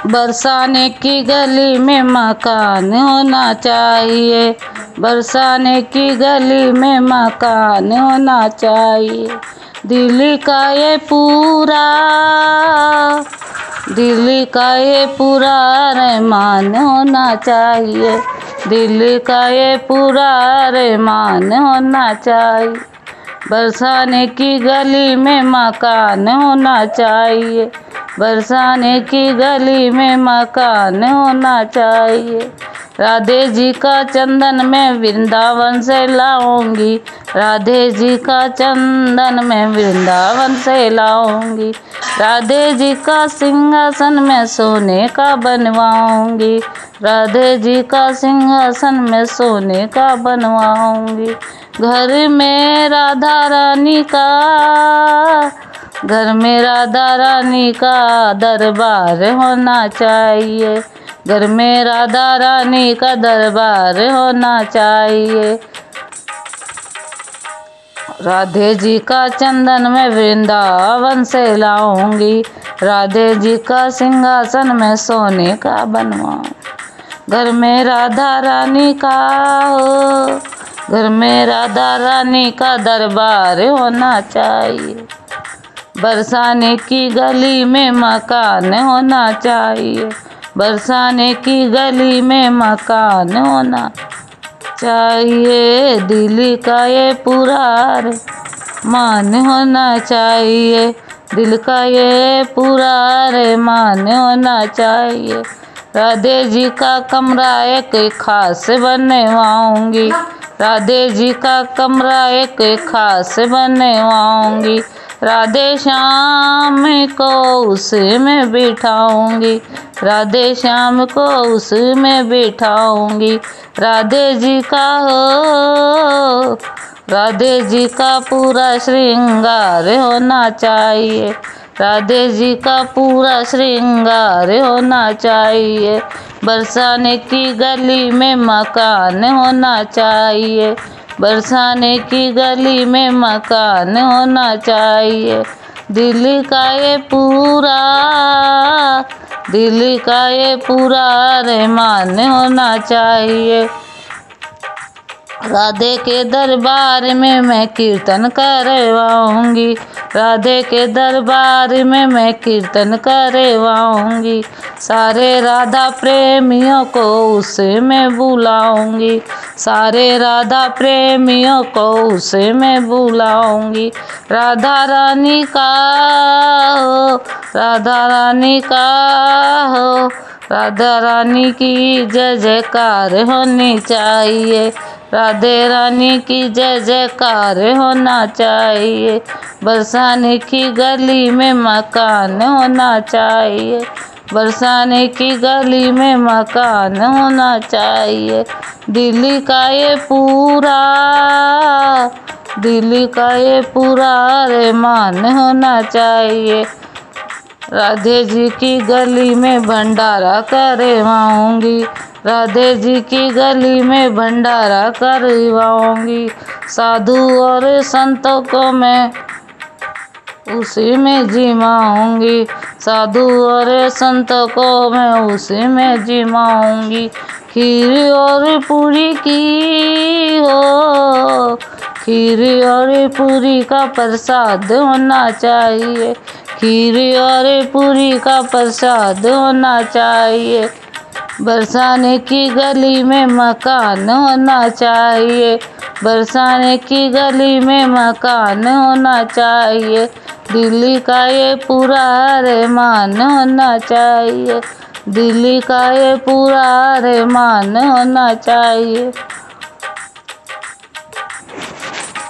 बरसाने की गली में मकान होना चाहिए, बरसाने की गली में मकान होना चाहिए। दिल्ली का ये पूरा, दिल्ली का ये पूरा रहमान होना चाहिए, दिल्ली का ये पूरा रहमान होना चाहिए। बरसाने की गली में मकान होना चाहिए, बरसाने की गली में मकान होना चाहिए। राधे जी का चंदन मैं वृंदावन से लाऊंगी, राधे जी का चंदन मैं वृंदावन से लाऊंगी। राधे जी का सिंहासन मैं सोने का बनवाऊंगी, राधे जी का सिंहासन मैं सोने का बनवाऊंगी। घर में राधा रानी का, घर में राधा रानी का दरबार होना चाहिए, घर में राधा रानी का दरबार होना चाहिए। राधे जी का चंदन मैं वृंदावन से लाऊंगी, राधे जी का सिंहासन मैं सोने का बनवाऊं। घर में राधा रानी का हो, घर में राधा रानी का दरबार होना चाहिए। बरसाने की गली में मकान होना चाहिए, बरसाने की गली में मकान होना चाहिए। दिल्ली का ये पूरा रहमान होना चाहिए, दिल का ये पूरा रहमान होना चाहिए। राधे जी का कमरा एक खास बनवाऊंगी, राधे जी का कमरा एक खास बनवाऊंगी। राधे श्याम को उसमें बिठाऊंगी, राधे श्याम को उसमें बिठाऊंगी। राधे जी का हो, राधे जी का पूरा श्रृंगार होना चाहिए, राधे जी का पूरा श्रृंगार होना चाहिए। बरसाने की गली में मकान होना चाहिए, बरसाने की गली में मकान होना चाहिए। दिल्ली का ये पूरा, दिल्ली का ये पूरा रहमान होना चाहिए। राधे के दरबार में मैं कीर्तन करवाऊंगी, राधे के दरबार में मैं कीर्तन करवाऊंगी। सारे राधा प्रेमियों को उसमें बुलाऊंगी, सारे राधा प्रेमियों को उसमें बुलाऊंगी। राधा रानी का हो, राधा रानी का हो, राधा रानी की जय जयकार होनी चाहिए, राधे रानी की जय जयकार होना चाहिए। बरसाने की गली में मकान होना चाहिए, बरसाने की गली में मकान होना चाहिए। दिल्ली का ये पूरा, दिल्ली का ये पूरा रहमान होना चाहिए। राधे जी की गली में भंडारा करवाऊंगी, राधे जी की गली में भंडारा करवाऊंगी। साधु और संतों को मैं उसी में जिमाऊंगी, साधु और संतों को मैं उसी में जिमाऊंगी। खीर और पूरी की हो, खीर और पूरी का प्रसाद होना चाहिए, खीर और पूरी का प्रसाद होना चाहिए। बरसाने की गली में मकान होना चाहिए, बरसाने की गली में मकान होना चाहिए। दिल्ली का ये पूरा रहमान होना चाहिए, दिल्ली का ये पूरा रहमान होना चाहिए।